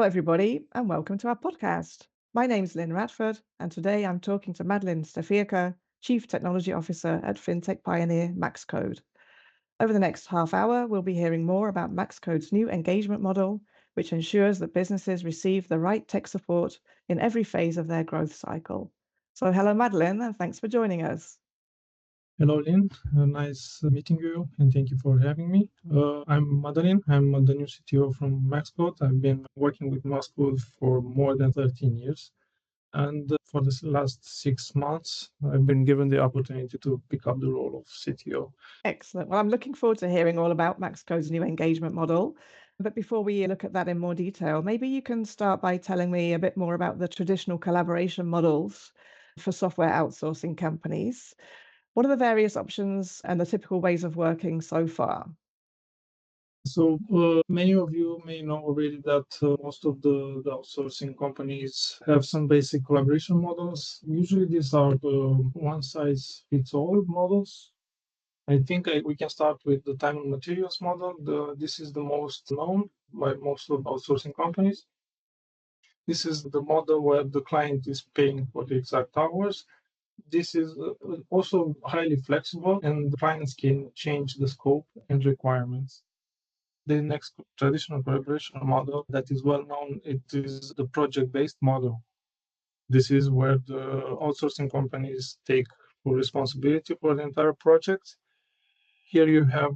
everybody, and welcome to our podcast. My name's Lynn Radford, and today I'm talking to Madalin Stefirca, Chief Technology Officer at fintech pioneer Maxcode. Over the next half hour, we'll be hearing more about Maxcode's new engagement model, which ensures that businesses receive the right tech support in every phase of their growth cycle. So, hello, Madalin, and thanks for joining us. Hello, Lynn. Nice meeting you, and thank you for having me. I'm Madalin. I'm the new CTO from Maxcode. I've been working with Maxcode for more than 13 years. And for the last 6 months, I've been given the opportunity to pick up the role of CTO. Excellent. Well, I'm looking forward to hearing all about Maxcode's new engagement model. But before we look at that in more detail, maybe you can start by telling me a bit more about the traditional collaboration models for software outsourcing companies. What are the various options and the typical ways of working so far? So many of you may know already that most of the outsourcing companies have some basic collaboration models. Usually these are one size fits all models. I think we can start with the time and materials model. This is the most known by most of outsourcing companies. This is the model where the client is paying for the exact hours. This is also highly flexible, and the clients can change the scope and requirements. The next traditional collaboration model that is well known, it is the project-based model. This is where the outsourcing companies take full responsibility for the entire project. Here you have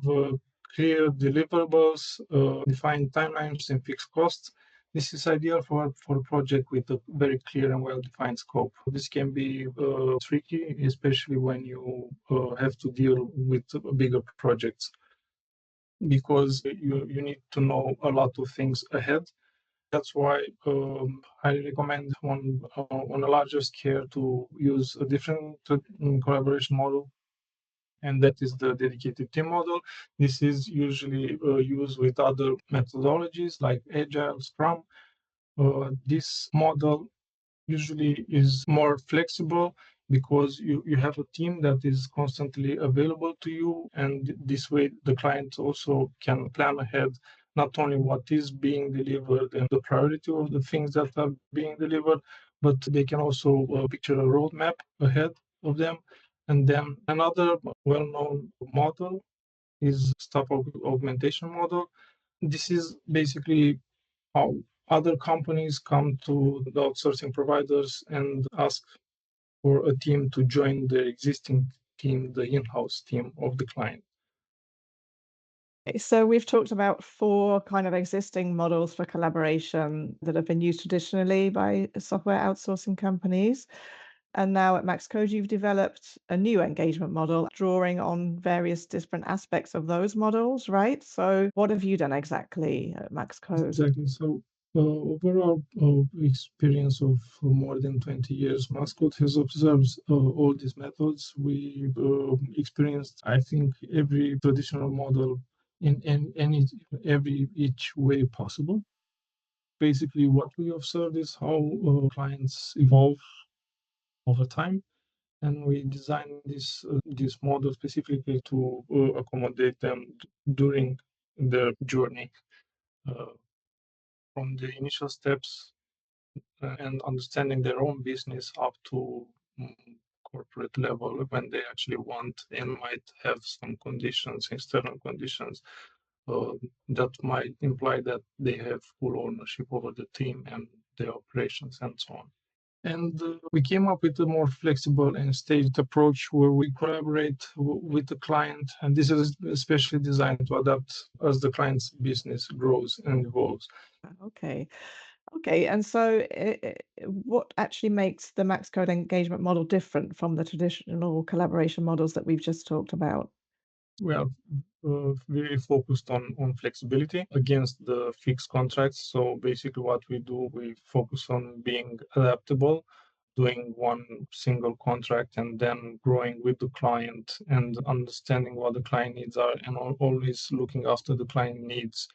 clear deliverables, defined timelines, and fixed costs. This is ideal for a project with a very clear and well-defined scope. This can be tricky, especially when you have to deal with bigger projects, because you need to know a lot of things ahead. That's why I recommend on a larger scale to use a different collaboration model, and that is the dedicated team model. This is usually used with other methodologies like Agile, Scrum. This model usually is more flexible because you have a team that is constantly available to you, and this way the client also can plan ahead not only what is being delivered and the priority of the things that are being delivered, but they can also picture a roadmap ahead of them. And then another well-known model is staff augmentation model. This is basically how other companies come to the outsourcing providers and ask for a team to join the existing team, the in-house team of the client. So we've talked about four kind of existing models for collaboration that have been used traditionally by software outsourcing companies. And now at Maxcode, you've developed a new engagement model, drawing on various different aspects of those models, right? So what have you done exactly at Maxcode? Exactly. So overall experience of more than 20 years, Mascot has observed all these methods. We experienced, I think, every traditional model in any every each way possible. Basically, what we observed is how clients evolve over time, and we designed this model specifically to accommodate them during their journey, uh, from the initial steps and understanding their own business up to mm, corporate level, when they actually want and might have some conditions, external conditions, uh, that might imply that they have full ownership over the team and their operations and so on. And we came up with a more flexible and staged approach where we collaborate with the client. And this is especially designed to adapt as the client's business grows and evolves. Okay. Okay. And so what actually makes the Maxcode engagement model different from the traditional collaboration models that we've just talked about? We are very focused on flexibility against the fixed contracts. So basically, what we do, we focus on being adaptable, doing one single contract, and then growing with the client and understanding what the client needs are, and always looking after the client needs,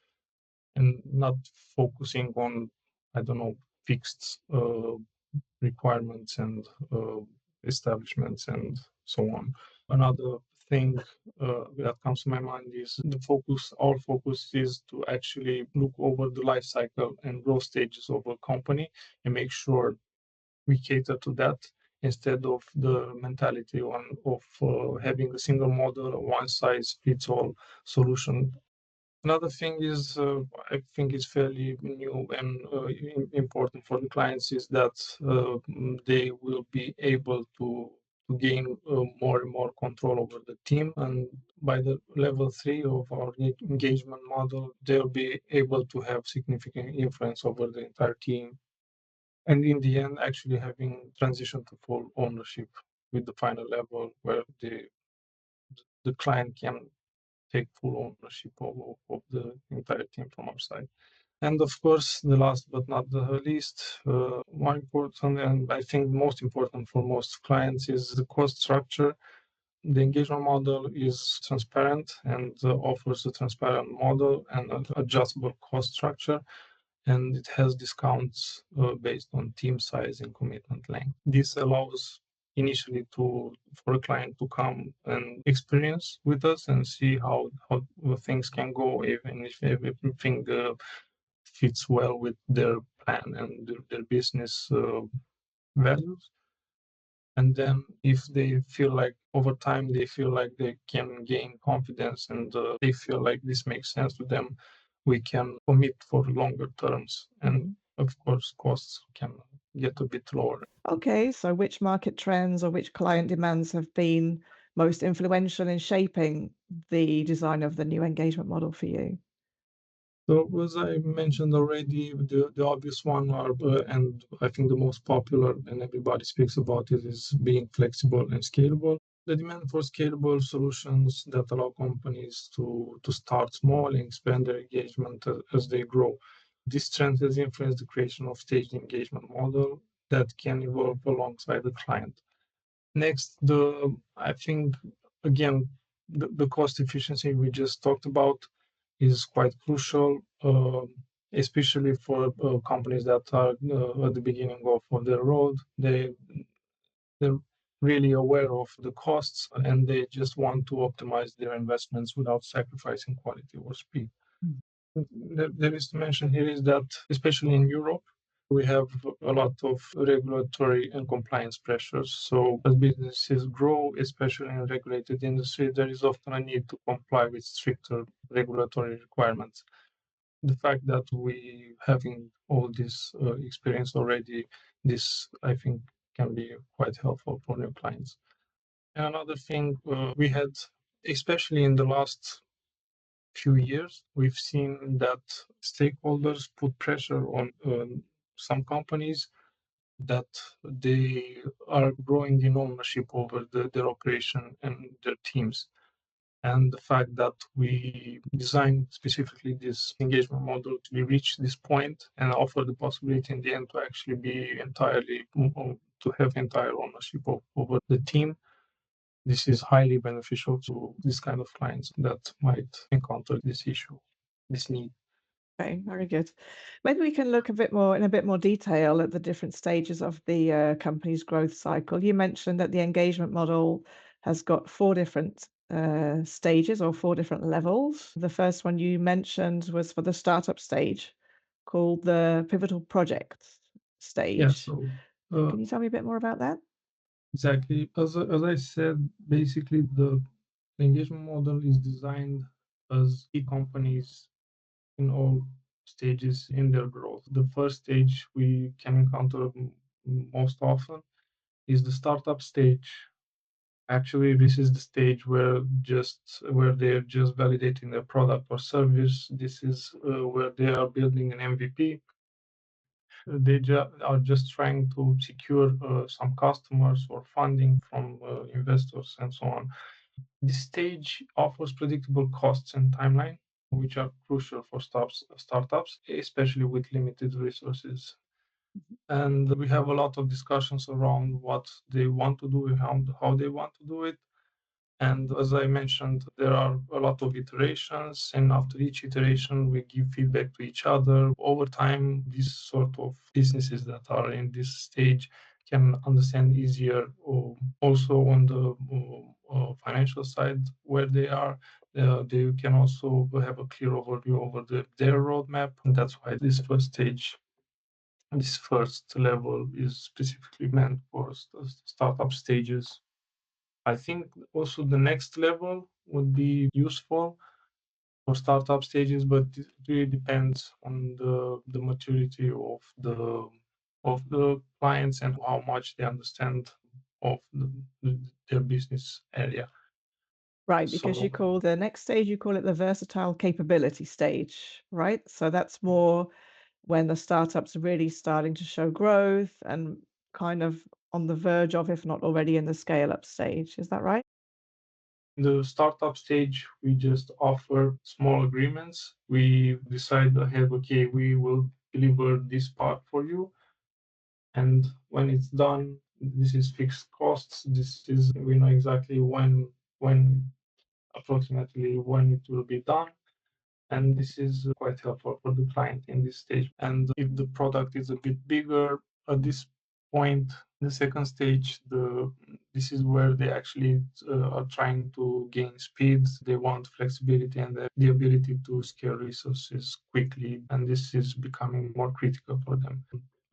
and not focusing on, I don't know, fixed requirements and establishments and so on. Another thing that comes to my mind is the focus. Our focus is to actually look over the life cycle and growth stages of a company and make sure we cater to that instead of the mentality of having a single model, a one size fits all solution. Another thing is, I think is fairly new and important for the clients is that they will be able to gain more and more control over the team. And by the level 3 of our engagement model, they'll be able to have significant influence over the entire team. And in the end, actually having transition to full ownership with the final level where the client can take full ownership of the entire team from our side. And of course, the last but not the least, more important, and I think most important for most clients is the cost structure. The engagement model is transparent and offers a transparent model and an adjustable cost structure, and it has discounts based on team size and commitment length. This allows initially for a client to come and experience with us and see how things can go, even if everything fits well with their plan and their business values. And then if they feel like over time they feel like they can gain confidence and they feel like this makes sense to them, we can commit for longer terms, and of course costs can get a bit lower. Okay, so which market trends or which client demands have been most influential in shaping the design of the new engagement model for you? So as I mentioned already, the obvious one are, and I think the most popular and everybody speaks about it, is being flexible and scalable. The demand for scalable solutions that allow companies to start small and expand their engagement as they grow. This trend has influenced the creation of staged engagement model that can evolve alongside the client. Next, I think again the cost efficiency we just talked about is quite crucial, especially for companies that are at the beginning of their road. They're really aware of the costs and they just want to optimize their investments without sacrificing quality or speed. There is to mention here is that, especially in Europe, we have a lot of regulatory and compliance pressures. So as businesses grow, especially in regulated industry, there is often a need to comply with stricter regulatory requirements. The fact that we having all this experience already, this I think can be quite helpful for new clients. And another thing we had, especially in the last few years, we've seen that stakeholders put pressure on some companies that they are growing in ownership over their operation and their teams. And the fact that we designed specifically this engagement model to reach this point and offer the possibility in the end to actually be entirely to have entire ownership over the team. This is highly beneficial to this kind of clients that might encounter this issue, this need. Okay, very good. Maybe we can look a bit more in a bit more detail at the different stages of the company's growth cycle. You mentioned that the engagement model has got four different stages or four different levels. The first one you mentioned was for the startup stage, called the pivotal project Yeah, stage. so uh, Can you tell me a bit more about that? exactly as I said, basically the engagement model is designed as companies in all stages in their growth. The first stage we can encounter most often is the startup stage. Actually, this is the stage where they're just validating their product or service. This is where they are building an MVP. Are just trying to secure some customers or funding from investors and so on. This stage offers predictable costs and timeline, which are crucial for startups, especially with limited resources. And we have a lot of discussions around what they want to do and how they want to do it. And as I mentioned, there are a lot of iterations, and after each iteration, we give feedback to each other. Over time, these sort of businesses that are in this stage can understand easier, also on the financial side where they are. They can also have a clear overview over their roadmap. And that's why this first stage, this first level is specifically meant for startup stages. I think also the next level would be useful for startup stages, but it really depends on the maturity of the clients and how much they understand of their business area. Right, because you So call the next stage, you call it the versatile capability stage, right? So that's more when the startup's really starting to show growth and kind of on the verge of, if not already in the scale up stage. Is that right? in the startup stage, we just offer small agreements. We decide ahead, okay, we will deliver this part for you. And when it's done, this is fixed costs. This is, we know exactly when approximately when it will be done. And this is quite helpful for the client in this stage. And if the product is a bit bigger at this point, the second stage, this is where they actually are trying to gain speed. They want flexibility and the ability to scale resources quickly, and this is becoming more critical for them.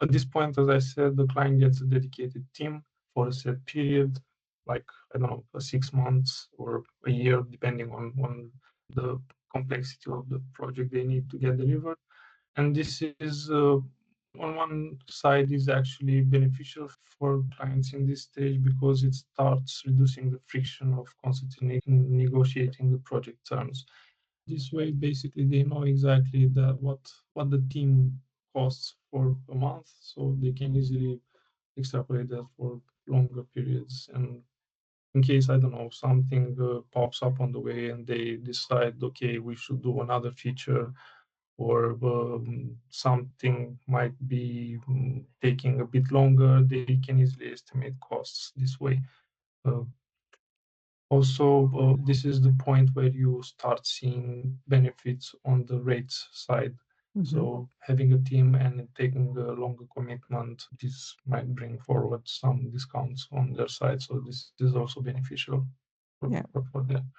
At this point, as I said, the client gets a dedicated team for a set period, like I don't know, 6 months or a year, depending on the complexity of the project they need to get delivered. And this is on one side is actually beneficial for clients in this stage because it starts reducing the friction of constantly negotiating the project terms. This way, basically, they know exactly what the team costs for a month, so they can easily extrapolate that for longer periods. And in case, I don't know, something pops up on the way and they decide, okay, we should do another feature, or something might be taking a bit longer, they can easily estimate costs this way. Uh, Also, this is the point where you start seeing benefits on the rates side. Hmm. So having a team and taking a longer commitment, this might bring forward some discounts on their side. So this is also beneficial Yeah. for them.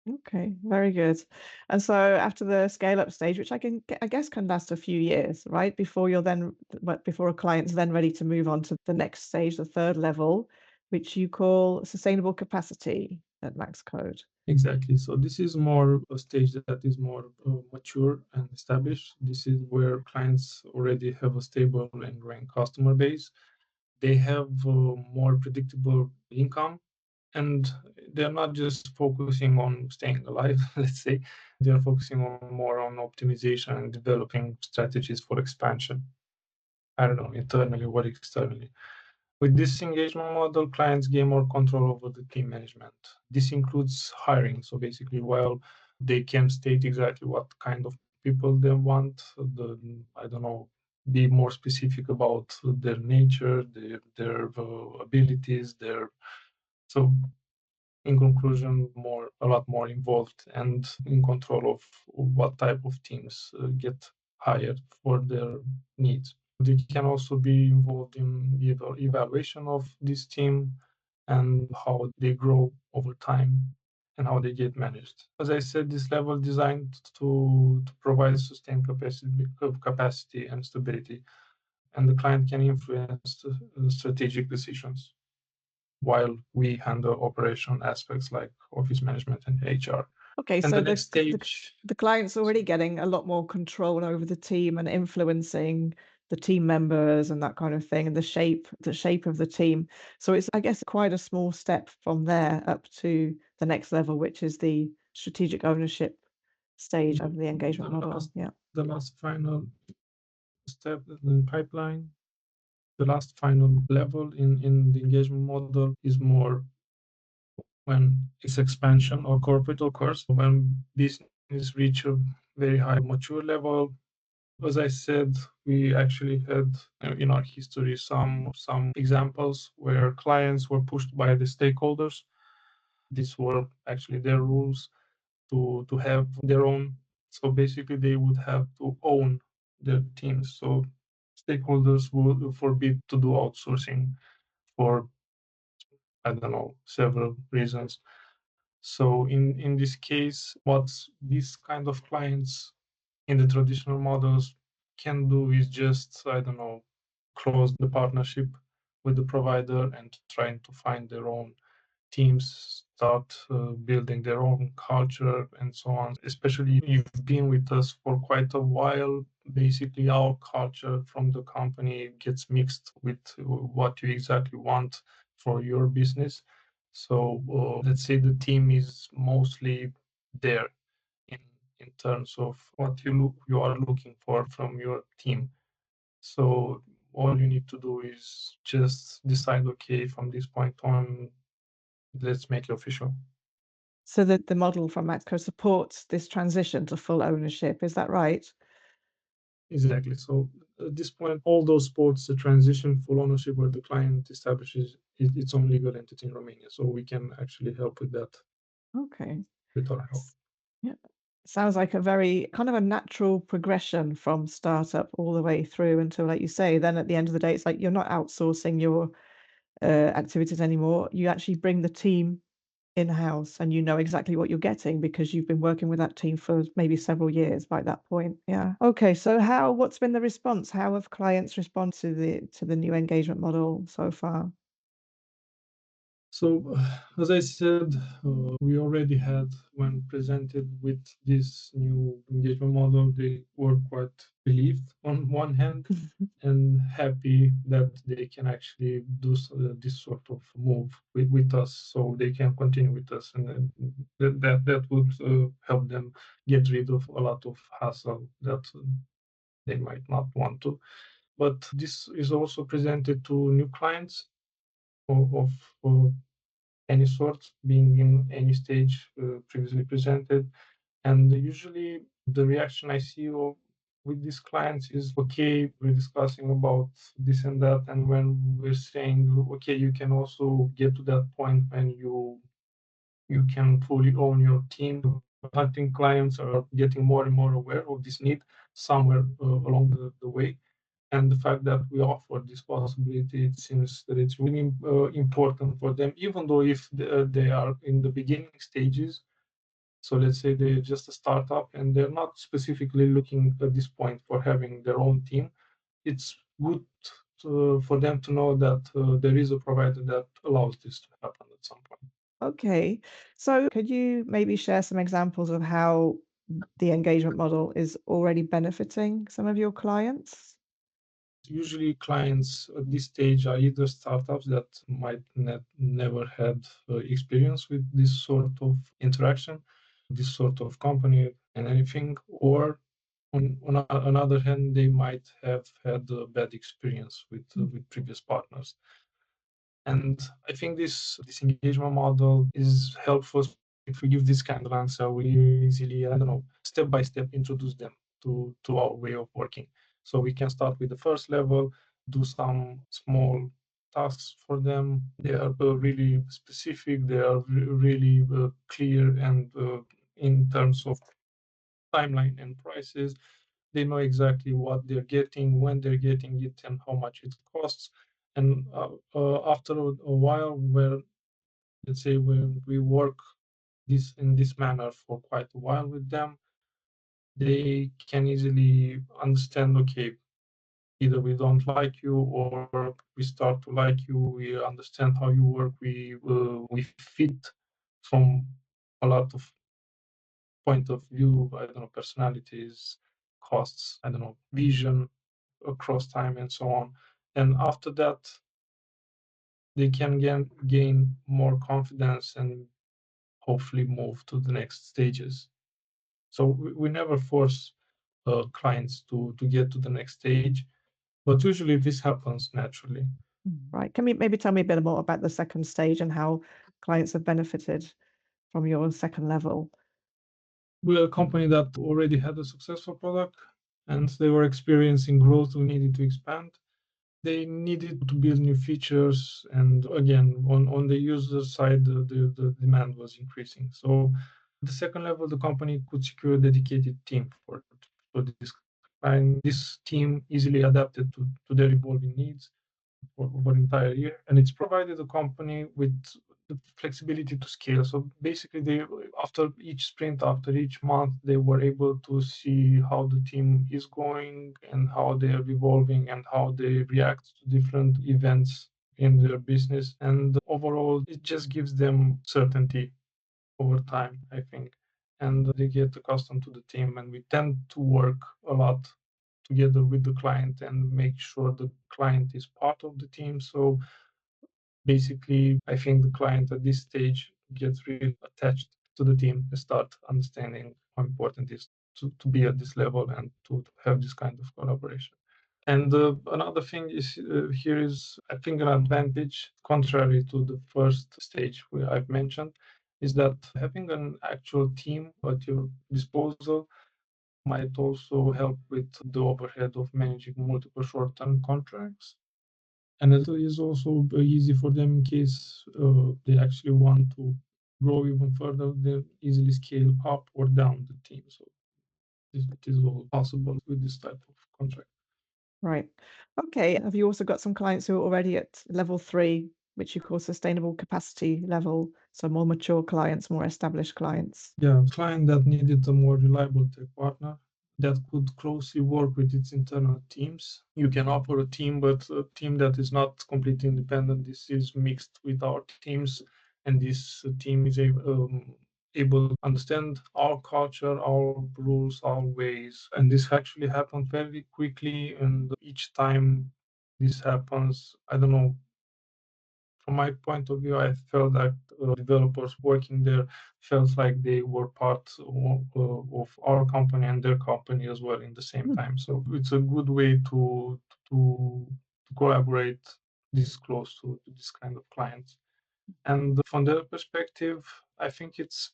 Okay, very good. And so after the scale up stage, which I guess can last a few years, right? Before you're then, but before a client's then ready to move on to the next stage, the third level, which you call sustainable capacity at Maxcode. Exactly. So this is more a stage that is more mature and established. This is where clients already have a stable and growing customer base. They have more predictable income, and they're not just focusing on staying alive, let's say. They're focusing on more on optimization and developing strategies for expansion. I don't know, internally or externally. With this engagement model, clients gain more control over the team management. This includes hiring. So basically, while they can state exactly what kind of people they want, I don't know, be more specific about their nature, their abilities, their so in conclusion, a lot more involved and in control of what type of teams get hired for their needs. They can also be involved in the evaluation of this team and how they grow over time and how they get managed. As I said, this level designed to provide sustained capacity and stability, and the client can influence strategic decisions while we handle operation aspects like office management and HR. Okay, And so the next the stage, the client's already getting a lot more control over the team and influencing the team members and that kind of thing, and the shape of the team. So it's, I guess, quite a small step from there up to the next level, which is the strategic ownership stage of the the engagement model. last, Yeah. the last final step in the pipeline, the last final level in the engagement model is more when it's expansion or corporate occurs, when business reach a very high mature level. As I said, we actually had in our history some examples where clients were pushed by the stakeholders. These were actually their rules to have their own. So basically, they would have to own their teams. So stakeholders would forbid to do outsourcing for I don't know, several reasons. So in this case, what these kind of clients in the traditional models can do is just, I don't know, close the partnership with the provider and trying to find their own teams, start building their own culture and so on. Especially if you've been with us for quite a while, basically our culture from the company gets mixed with what you exactly want for your business. So let's say the team is mostly there in in terms of what you are looking for from your team. So all you need to do is just decide, okay, from this point on, let's make it official. So that the model from Maxco supports this transition to full ownership, is that right? Exactly. So at this point, all those sports, the transition full ownership where the client establishes its own legal entity in Romania. So we can actually help with that Okay. with our help. Yeah. Sounds like a very kind of a natural progression from startup all the way through until, like you say, then at the end of the day, it's like you're not outsourcing your activities anymore. You actually bring the team in-house and you know exactly what you're getting because you've been working with that team for maybe several years by that point. Yeah. Okay. So what's been the response? How have clients responded to the new engagement model so far? So, as I said, we already had, when presented with this new engagement model, they were quite relieved on one hand and happy that they can actually do this sort of move with us, so they can continue with us, and then that would help them get rid of a lot of hassle that they might not want to. But this is also presented to new clients of any sort, being in any stage previously presented. And usually the reaction I see with these clients is, okay, we're discussing about this and that. And when we're saying, okay, you can also get to that point when you can fully own your team, I think clients are getting more and more aware of this need somewhere along the way. And the fact that we offer this possibility, it seems that it's really important for them, even though if they are in the beginning stages. So let's say they're just a startup and they're not specifically looking at this point for having their own team. It's good for them to know that there is a provider that allows this to happen at some point. Okay. So could you maybe share some examples of how the engagement model is already benefiting some of your clients? Usually, clients at this stage are either startups that might never had experience with this sort of interaction, this sort of company and anything, or on another hand, they might have had a bad experience with previous partners. And I think this engagement model is helpful. If we give this kind of answer, we easily, I don't know, step by step introduce them to our way of working. So we can start with the first level, do some small tasks for them. They are really specific. They are really clear, and in terms of timeline and prices, they know exactly what they're getting, when they're getting it, and how much it costs. And after a while, where let's say when we work this in this manner for quite a while with them, they can easily understand. Okay, either we don't like you, or we start to like you. We understand how you work. We fit from a lot of point of view. I don't know, personalities, costs. I don't know, vision across time and so on. And after that, they can gain more confidence and hopefully move to the next stages. So we never force clients to get to the next stage, but usually this happens naturally. Right. Can you maybe tell me a bit more about the second stage and how clients have benefited from your second level? We're a company that already had a successful product and they were experiencing growth. We needed to expand. They needed to build new features, and again, on the user side, the demand was increasing. So the second level, the company could secure a dedicated team for this, and this team easily adapted to their evolving needs. for over an entire year, and it's provided the company with the flexibility to scale. So basically, they after each sprint, after each month, they were able to see how the team is going and how they are evolving and how they react to different events in their business. And overall, it just gives them certainty over time, I think. And they get accustomed to the team, and we tend to work a lot together with the client and make sure the client is part of the team. So basically, I think the client at this stage gets really attached to the team and start understanding how important it is to be at this level and to have this kind of collaboration. And another thing is here is, I think, an advantage, contrary to the first stage where I've mentioned, is that having an actual team at your disposal might also help with the overhead of managing multiple short-term contracts. And it is also easy for them in case they actually want to grow even further, they easily scale up or down the team. So it is all possible with this type of contract. Right. Okay. Have you also got some clients who are already at level 3, which you call sustainable capacity level, so more mature clients, more established clients? Yeah, client that needed a more reliable tech partner that could closely work with its internal teams. You can offer a team, but a team that is not completely independent. This is mixed with our teams, and this team is able to understand our culture, our rules, our ways. And this actually happened very quickly. And each time this happens, I don't know, from my point of view, I felt that developers working there felt like they were part of our company and their company as well in the same Hmm. time. So it's a good way to, to collaborate this close to this kind of clients. And from their perspective, I think it's,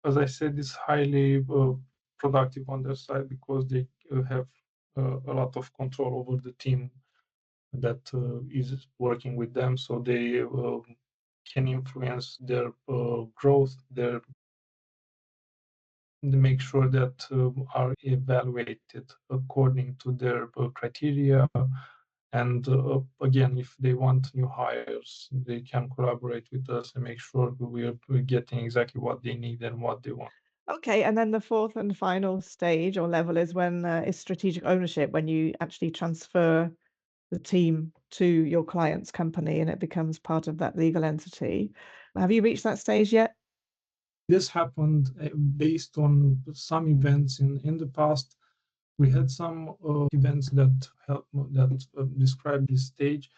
as I said, it's highly productive on their side because they have a lot of control over the team that is working with them, so they can influence their growth, their they make sure that are evaluated according to their criteria. And again, if they want new hires, they can collaborate with us and make sure we're getting exactly what they need and what they want. Okay, and then the fourth and final stage or level is when is strategic ownership, when you actually transfer the team to your client's company and it becomes part of that legal entity. Have you reached that stage yet? This happened based on some events in the past. We had some events that help that describe this stage.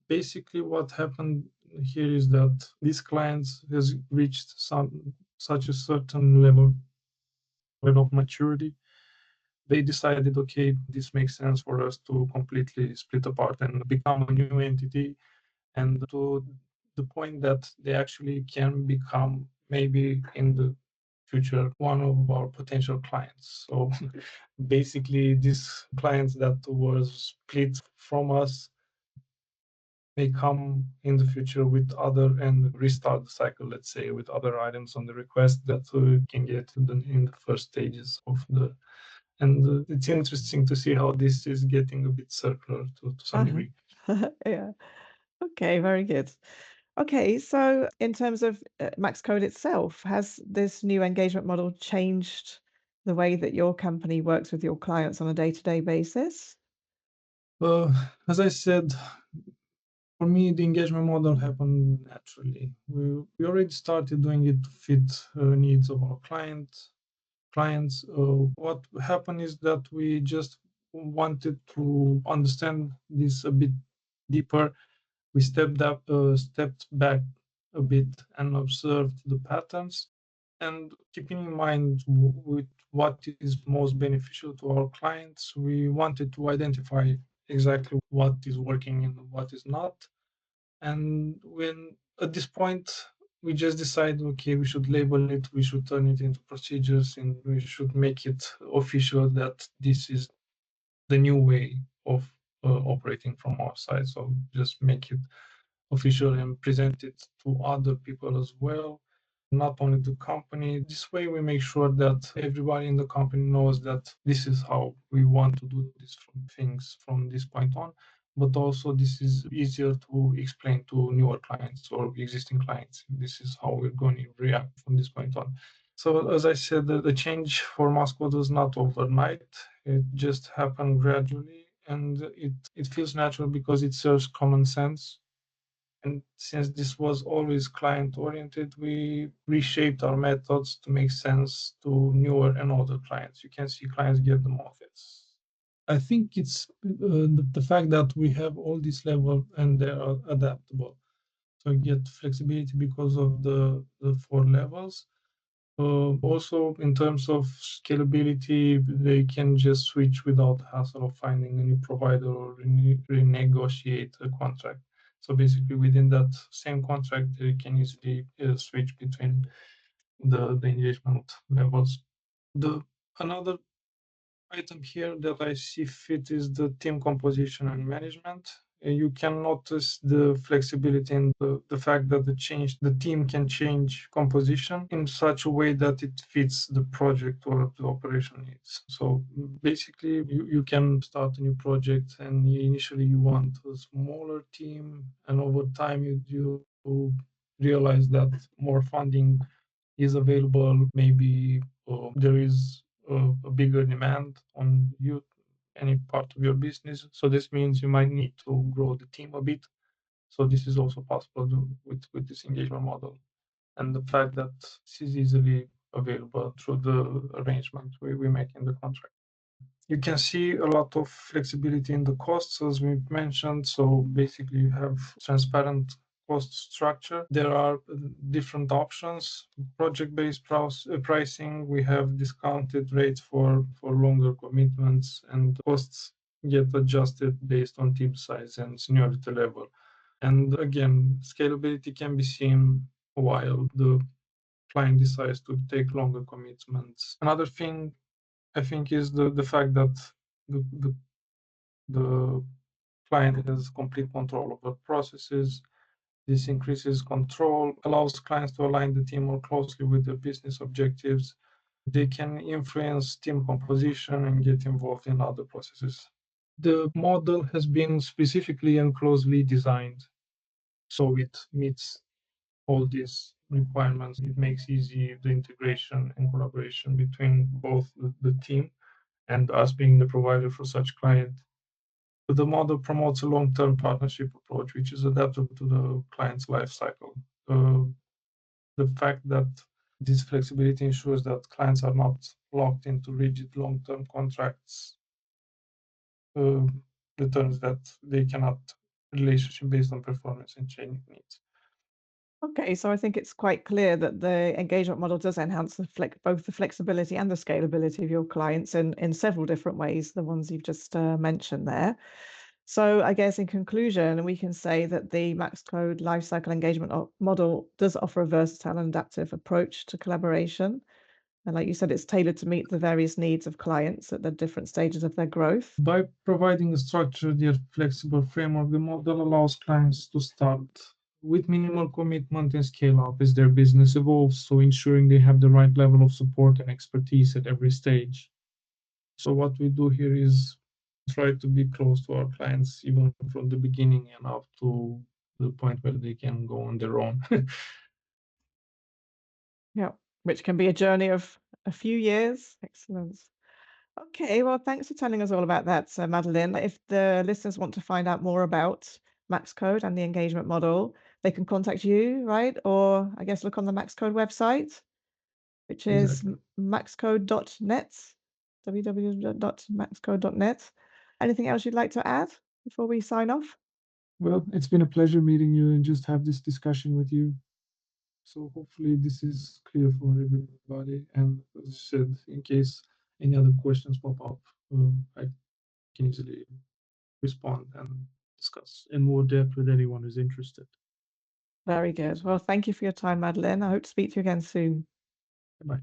Basically, what happened here is that these clients has reached some such a certain level of maturity. They decided, okay, this makes sense for us to completely split apart and become a new entity, and to the point that they actually can become maybe in the future one of our potential clients. So basically, these clients that were split from us may come in the future with other and restart the cycle, let's say, with other items on the request that we can get in the first stages of the. And it's interesting to see how this is getting a bit circular to some Uh-huh. degree. Yeah. Okay, very good. Okay, so in terms of Maxcode itself, has this new engagement model changed the way that your company works with your clients on a day-to-day basis? As I said, for me, the engagement model happened naturally. We already started doing it to fit needs of our clients. What happened is that we just wanted to understand this a bit deeper. We stepped back a bit and observed the patterns, and keeping in mind with what is most beneficial to our clients, we wanted to identify exactly what is working and what is not. And when at this point, we just decided, okay, we should label it, we should turn it into procedures, and we should make it official that this is the new way of operating from our side. So just make it official and present it to other people as well, not only the company. This way, we make sure that everybody in the company knows that this is how we want to do this from things from this point on. but also this is easier to explain to newer clients or existing clients. This is how we're going to react from this point on. So as I said, the change for Maxcode was not overnight. It just happened gradually, and it feels natural because it serves common sense. And since this was always client oriented, we reshaped our methods to make sense to newer and older clients. You can see clients get the most. I think it's the fact that we have all these levels and they are adaptable. So you get flexibility because of the four levels. Also, in terms of scalability, they can just switch without hassle of finding a new provider or renegotiate a contract. So basically, within that same contract, they can easily switch between the engagement levels. The another item here that I see fit is the team composition and management. You can notice the flexibility in the fact that the team can change composition in such a way that it fits the project or the operation needs. So basically, you can start a new project and initially you want a smaller team, and over time you realize that more funding is available. Maybe there is a bigger demand on you, any part of your business. So this means you might need to grow the team a bit. So this is also possible with this engagement model, and the fact that this is easily available through the arrangement we make in the contract. You can see a lot of flexibility in the costs, as we mentioned. So basically, you have transparent cost structure. There are different options. Project-based pricing, we have discounted rates for longer commitments, and costs get adjusted based on team size and seniority level. And again, scalability can be seen while the client decides to take longer commitments. Another thing I think is the fact that the the client has complete control over processes. This increases control, allows clients to align the team more closely with their business objectives. They can influence team composition and get involved in other processes. The model has been specifically and closely designed so it meets all these requirements. It makes easy the integration and collaboration between both the team and us being the provider for such client. The model promotes a long-term partnership approach, which is adaptable to the client's life cycle. The fact that this flexibility ensures that clients are not locked into rigid long-term contracts, uh, returns that they cannot relationship based on performance and changing needs. Okay, so I think it's quite clear that the engagement model does enhance both the flexibility and the scalability of your clients in several different ways, the ones you've just mentioned there. So I guess in conclusion, we can say that the Maxcode lifecycle engagement model does offer a versatile and adaptive approach to collaboration. And like you said, it's tailored to meet the various needs of clients at the different stages of their growth. By providing a structured yet flexible framework, the model allows clients to start with minimal commitment and scale up as their business evolves, so ensuring they have the right level of support and expertise at every stage. So what we do here is try to be close to our clients even from the beginning and up to the point where they can go on their own. Yeah, which can be a journey of a few years. Excellent. Okay, well, thanks for telling us all about that, Madalin. If the listeners want to find out more about Maxcode and the engagement model, they can contact you, right? Or I guess look on the Maxcode website, which is Exactly. maxcode.net, www.maxcode.net. Anything else you'd like to add before we sign off? Well, it's been a pleasure meeting you and just have this discussion with you. So hopefully this is clear for everybody. And as I said, in case any other questions pop up, I can easily respond and discuss in more depth with anyone who's interested. Very good. Well, thank you for your time, Madalin. I hope to speak to you again soon. Bye.